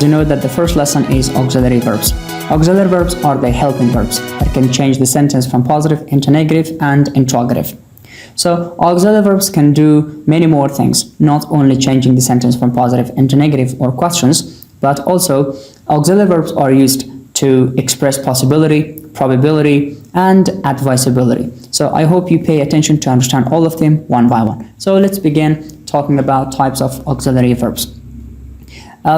you know that the first lesson is auxiliary verbs. Auxiliary verbs are the helping verbs that can change the sentence from positive into negative and interrogative. So auxiliary verbs can do many more things, not only changing the sentence from positive into negative or questions, but also auxiliary verbs are used to express possibility, probability, and advisability. So I hope you pay attention to understand all of them one by one. So let's begin talking about types of auxiliary verbs.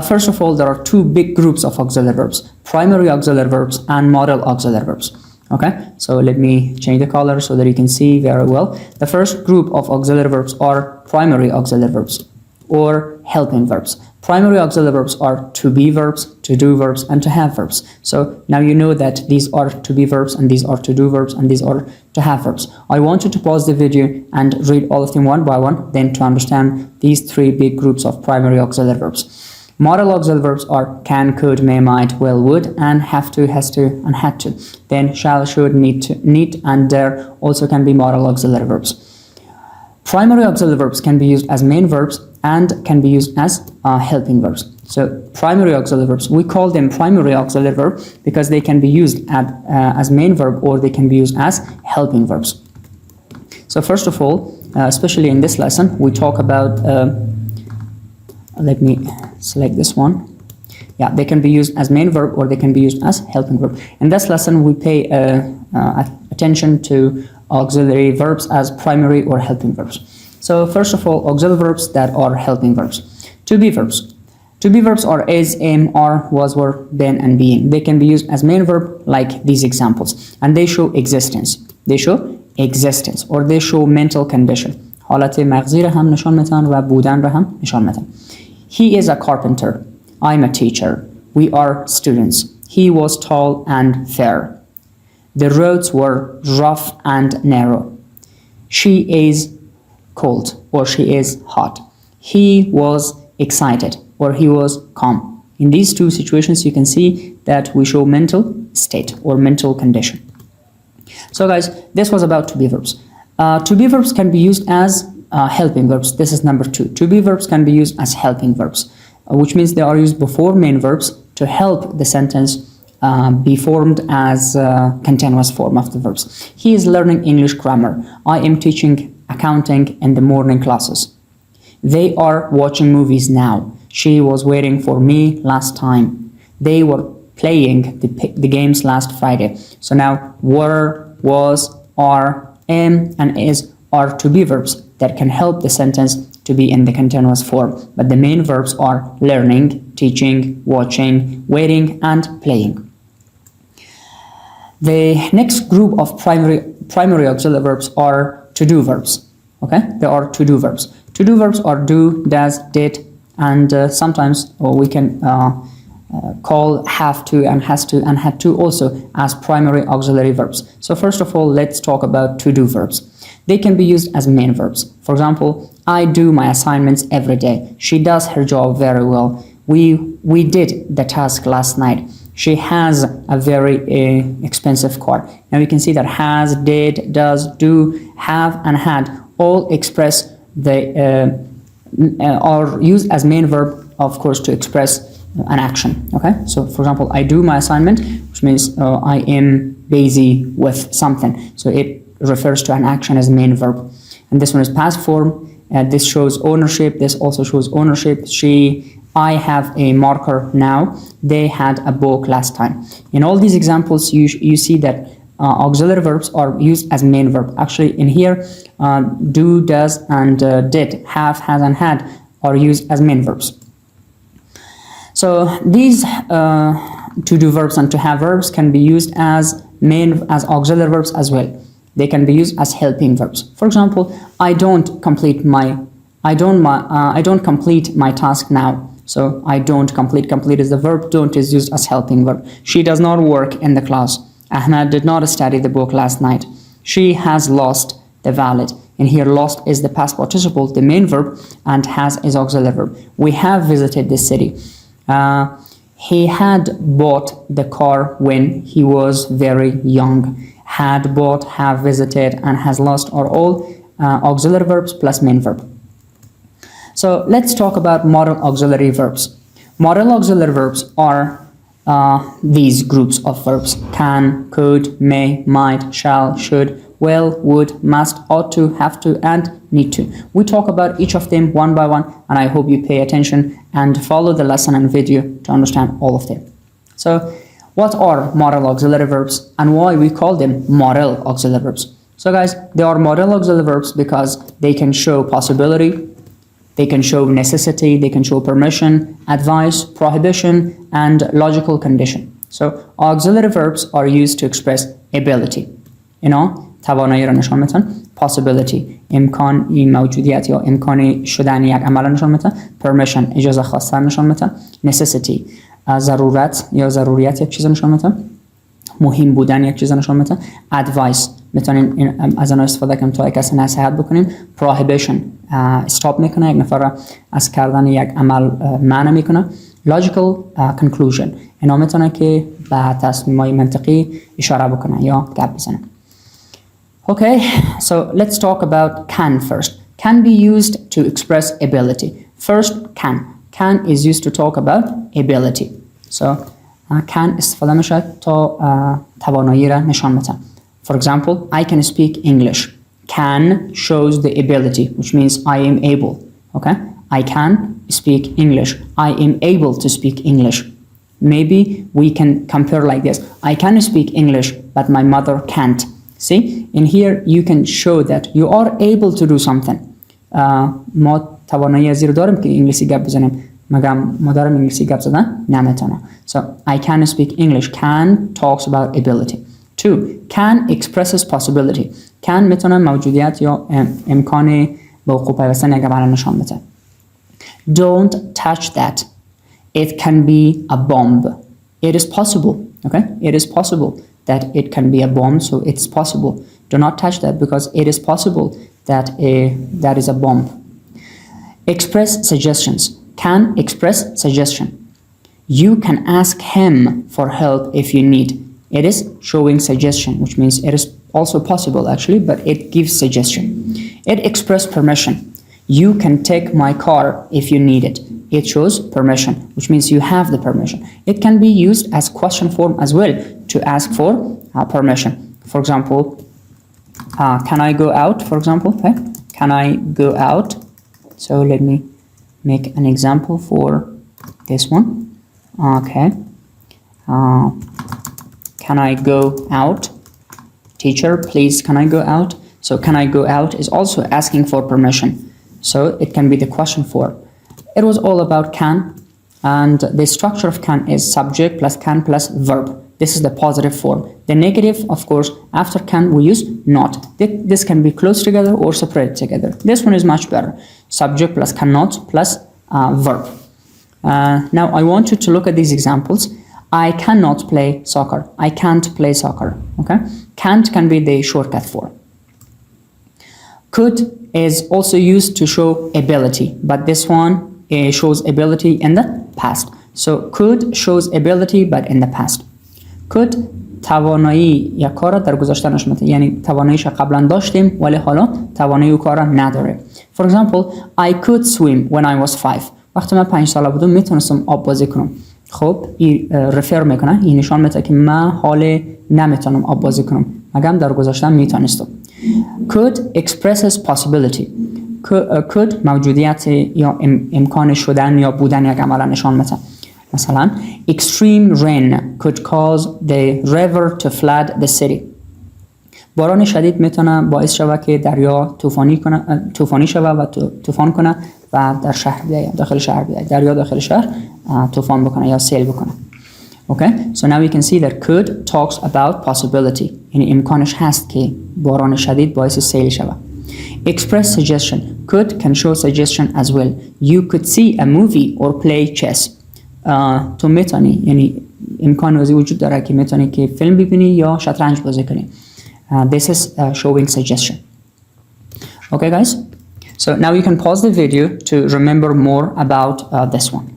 First of all, there are two big groups of auxiliary verbs: primary auxiliary verbs and modal auxiliary verbs. Okay, so let me change the color so that you can see very well. The first group of auxiliary verbs are primary auxiliary verbs or helping verbs. Primary auxiliary verbs are to be verbs, to do verbs, and to have verbs. So now you know that these are to be verbs, and these are to do verbs, and these are to have verbs. I want you to pause the video and read all of them one by one, then to understand these three big groups of primary auxiliary verbs. Modal auxiliary verbs are can, could, may, might, will, would, and have to, has to, and had to. Then shall, should, need, and dare also can be modal auxiliary verbs. Primary auxiliary verbs can be used as main verbs and can be used as helping verbs. So primary auxiliary verbs, we call them primary auxiliary verb because they can be used as main verb or they can be used as helping verbs. So first of all, especially in this lesson, we talk about let me select this one. Yeah, they can be used as main verb or they can be used as helping verb. In this lesson, we pay attention to auxiliary verbs as primary or helping verbs. So first of all, auxiliary verbs that are helping verbs. To be verbs. To be verbs are is, am, are, was, were, been, and being. They can be used as main verb like these examples, and they show existence. They show existence or they show mental condition. حالت مغزی را هم نشان میدن و بودن را هم نشان میدن. He is a carpenter. I'm a teacher. We are students. He was tall and fair. The roads were rough and narrow. She is cold or she is hot. He was excited or he was calm. In these two situations, you can see that we show mental state or mental condition. So guys, this was about to be verbs. To be verbs can be used as helping verbs. This is number 2. To be verbs can be used as helping verbs, which means they are used before main verbs to help the sentence be formed as continuous form of the verbs. He is learning English grammar. I am teaching accounting in the morning classes. They are watching movies now. She was waiting for me last time. They were playing the games last Friday. So now were, was, are, am, and is are to be verbs that can help the sentence to be in the continuous form. But the main verbs are learning, teaching, watching, waiting, and playing. The next group of primary auxiliary verbs are to-do verbs. Okay, there are to-do verbs. To-do verbs are do, does, did, and sometimes we can call have to and has to and had to also as primary auxiliary verbs. So first of all, let's talk about to-do verbs. They can be used as main verbs. For example, I do my assignments every day. She does her job very well. We did the task last night. She has a very expensive car. Now you can see that has, did, does, do, have, and had all express the are used as main verb, of course, to express an action. Okay, so for example, I do my assignment, which means I am busy with something. So it refers to an action as main verb. And this one is past form. This shows ownership. This also shows ownership. I have a marker now. They had a book last time. In all these examples, you see that auxiliary verbs are used as main verb. Actually, in here, do, does, and did, have, has, and had are used as main verbs. So these to-do verbs and to-have verbs can be used as auxiliary verbs as well. They can be used as helping verbs. For example, I don't complete my task now. So I don't complete. Complete is the verb. Don't is used as helping verb. She does not work in the class. Ahmed did not study the book last night. She has lost the wallet. And here lost is the past participle, the main verb, and has is auxiliary verb. We have visited the city. He had bought the car when he was very young. Had, bought, have visited, and has lost are all auxiliary verbs plus main verb. So let's talk about modal auxiliary verbs. Modal auxiliary verbs are these groups of verbs: can, could, may, might, shall, should, will, would, must, ought to, have to, and need to. We talk about each of them one by one, and I hope you pay attention and follow the lesson and video to understand all of them. So, what are modal auxiliary verbs and why we call them modal auxiliary verbs? So guys, they are modal auxiliary verbs because they can show possibility, they can show necessity, they can show permission, advice, prohibition, and logical condition. So auxiliary verbs are used to express ability. توانایی را نشان میدن. possibility امکان موجودیت یا امکان شدن یک عمل نشان میدن. permission اجازه خواستن نشان میدن. necessity ضرورت یا ضروریت یک چیز نشان میدن. مهم بودن یک چیز نشان میدن. advice میتونین از آن استفاده کنیم تا کسی نصیحت بکنیم. prohibition استاپ میکنه یک نفر از کردن یک عمل منع میکنه. logical conclusion اینا میتونه که به تصمیم‌های منطقی اشاره بکنه یا گپ بزنه. Okay, so let's talk about can first. Can be used to express ability. First, can. Can is used to talk about ability. So, can استفاده میشه تا توانایی را نشان بده. For example, I can speak English. Can shows the ability, which means I am able. Okay, I can speak English. I am able to speak English. Maybe we can compare like this. I can speak English, but my mother can't. See, in here you can show that you are able to do something. ما توانایی زیر داریم که انگلیسی گپ بزنیم. مگم مادرم انگلیسی گپ زدن نمیتونه. So I can speak English. Can talks about ability. 2. Can expresses possibility. Can میتونه موجودیت یا امکان به وقوع پیوستن یک عمل نشان بده. Don't touch that. It can be a bomb. It is possible. Okay, it is possible that it can be a bomb, so it's possible. Do not touch that because it is possible that that is a bomb. Express suggestions. Can express suggestion. You can ask him for help if you need. It is showing suggestion, which means it is also possible actually, but it gives suggestion. It express permission. You can take my car if you need it. It shows permission, which means you have the permission. It can be used as question form as well to ask for permission. For example, can I go out? For example, okay? Can I go out? So let me make an example for this one. Okay. Can I go out? Teacher, please, can I go out? So can I go out is also asking for permission. So it can be the question form. It was all about can, and the structure of can is subject plus can plus verb. This is the positive form. The negative, of course, after can we use not. This can be close together or separated together. This one is much better. Subject plus cannot plus verb. Now I want you to look at these examples. I cannot play soccer. I can't play soccer. Okay? Can't can be the shortcut form. Could is also used to show ability, but this one shows ability in the past. So could shows ability but in the past. Could توانایی یا کار در گذشته نشون میده، یعنی تواناییش قبلا داشتیم ولی حالا توانایی او کار نداره. For example, I could swim when I was 5. وقتی من 5 ساله بودم میتونستم آب بازی کنم. خب این رفر میکنه، این نشان میده که من حال نمیتونم آب بازی کنم مگم در گذشته میتونستم. Could expresses possibility. Could موجودیت یا امکان شدن یا بودن یک عمل نشان میده. مثلا extreme rain could cause the river to flood the city. باران شدید میتونه باعث شود که دریا طوفانی شود و طوفان کنه و در شهر بیاید، داخل شهر بیاید، دریا داخل شهر طوفان بکنه یا سیل بکنه. Okay, so now we can see that could talks about possibility. یعنی امکانش هست که باران شدید باعث سیل شود. Express suggestion. Could can show suggestion as well. You could see a movie or play chess. تو میتونی، یعنی امکان وجود داره که میتونی که فیلم ببینی یا شطرنج بازی کنی. This is showing suggestion. Okay guys, so now you can pause the video to remember more about this one.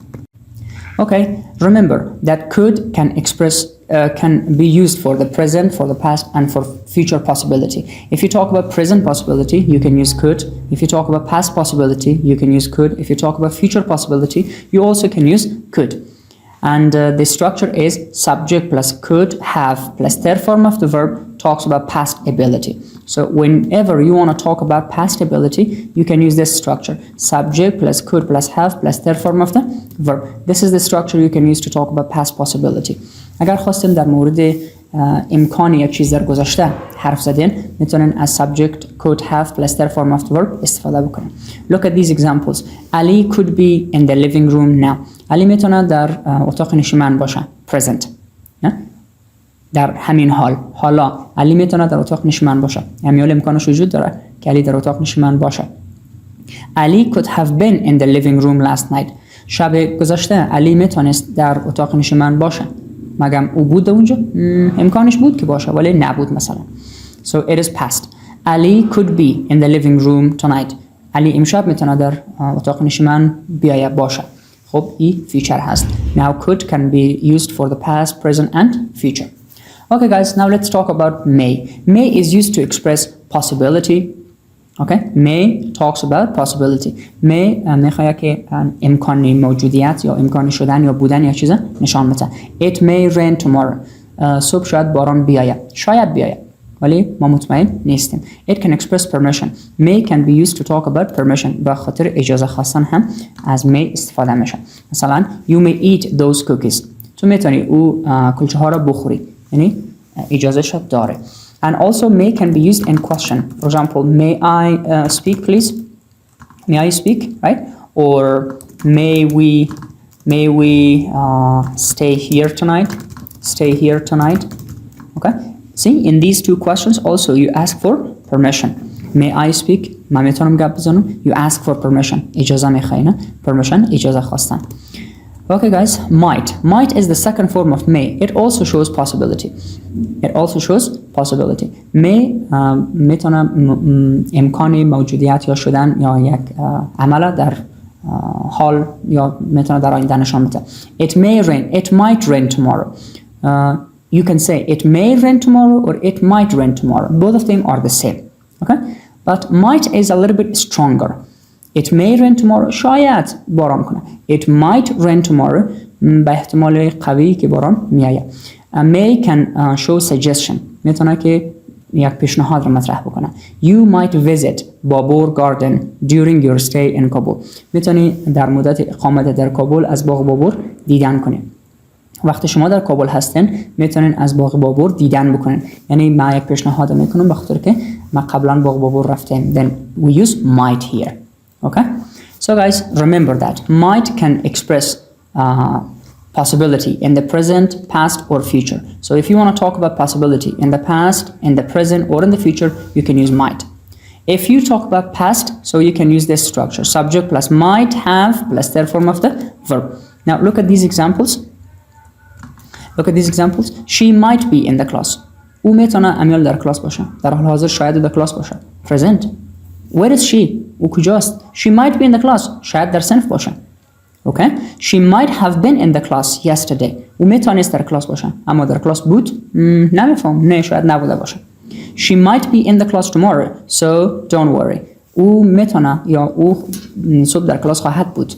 Okay, remember that could can express can be used for the present, for the past, and for future possibility. If you talk about present possibility, you can use could. If you talk about past possibility, you can use could. If you talk about future possibility, you also can use could. And the structure is subject plus could have plus third form of the verb talks about past ability. So whenever you want to talk about past ability, you can use this structure. Subject plus could plus have plus third form of the verb. This is the structure you can use to talk about past possibility. اگر خواستیم در مورد امکان یک چیز در گذشته حرف زدین، میتونین از subject could have plus third form of the verb استفاده بکنین. Look at these examples. Ali could be in the living room now. علی میتونه در اتاق نشیمن باشه. Present. در همین حال. حالا علی میتونه در اتاق نشیمن باشه. همین امکانش وجود داره که علی در اتاق نشیمن باشه. Ali could have been in the living room last night. شب گذشته علی میتونست در اتاق نشیمن باشه. مگم او بود اونجا؟ امکانش بود که باشه ولی نبود مثلا. So it is past. Ali could be in the living room tonight. علی امشب میتونه در اتاق نشیمن بیاید باشه. خب این future هست. Now could can be used for the past, present and future. Okay guys, now let's talk about may. May is used to express possibility. Okay, may talks about possibility. May میخواد که امکان موجودیت یا امکان شدن یا بودن یا چیزا نشان بده. It may rain tomorrow. صبح شاید باران بیاید. شاید بیاید. ولی ما مطمئن نیستیم. It can express permission. May can be used to talk about permission. به خاطر اجازه خواستن هم از may استفاده میشه. مثلا you may eat those cookies. تو میتونی او کلچه ها را بخوری. یعنی اجازه شد داره. And also may can be used in question. For example, may I speak please? May I speak, right? Or may we stay here tonight? Stay here tonight. Okay? See, in these two questions also you ask for permission. May I speak? من میتونم گپ بزنم. You ask for permission. اجازه میخوای نه؟ Permission اجازه خواستن. Okay guys, might is the second form of may. It also shows possibility. It also shows possibility. May میتونه امکان موجودیت یا شدن یا یک عمل در حال یا میتونه در آینده نشان بده. It may rain. It might rain tomorrow. You can say it may rain tomorrow or it might rain tomorrow. Both of them are the same. Okay? But might is a little bit stronger. It may rain tomorrow. شاید باران کنه. It might rain tomorrow. به احتمال قوی که باران میآید. May can show suggestion. میتونه که یک پیشنهاد را مطرح بکنه. You might visit بابور garden during your stay in Kabul. میتونی در مدت اقامت در کابل از باغ بابور دیدن کنی. وقتی شما در کابل هستین میتونین از باغ بابور دیدن بکنین. یعنی من یک پیشنهاد میکنم به خاطر که من قبلا باغ بابور رفتم. Then we use might here. Okay? So guys, remember that might can express possibility in the present, past or future. So if you want to talk about possibility in the past, in the present or in the future, you can use might. If you talk about past, so you can use this structure. Subject plus might, have plus third form of the verb. Now look at these examples. Look at these examples. She might be in the class. او میتونه امیال در کلاس باشه. در حال حاضر شاید در کلاس باشه. Present. Where is she? او کجاست؟ She might be in the class. شاید در صنف باشه. Okay? She might have been in the class yesterday. او میتونست در کلاس باشه. اما در کلاس بود؟ نمیفهم. نه شاید نبوده باشه. She might be in the class tomorrow. So don't worry. او میتونه یا او صبح در کلاس خواهد بود.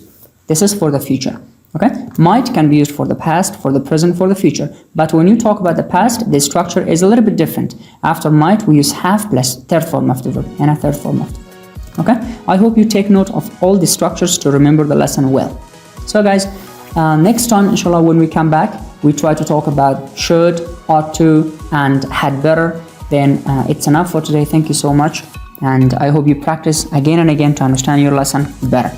This is for the future. Okay? Might can be used for the past, for the present, for the future. But when you talk about the past, the structure is a little bit different. After might, we use have plus third form of the verb and a third form of the verb. Okay? I hope you take note of all the structures to remember the lesson well. So guys, next time, inshallah, when we come back, we try to talk about should, ought to, and had better. Then it's enough for today. Thank you so much. And I hope you practice again and again to understand your lesson better.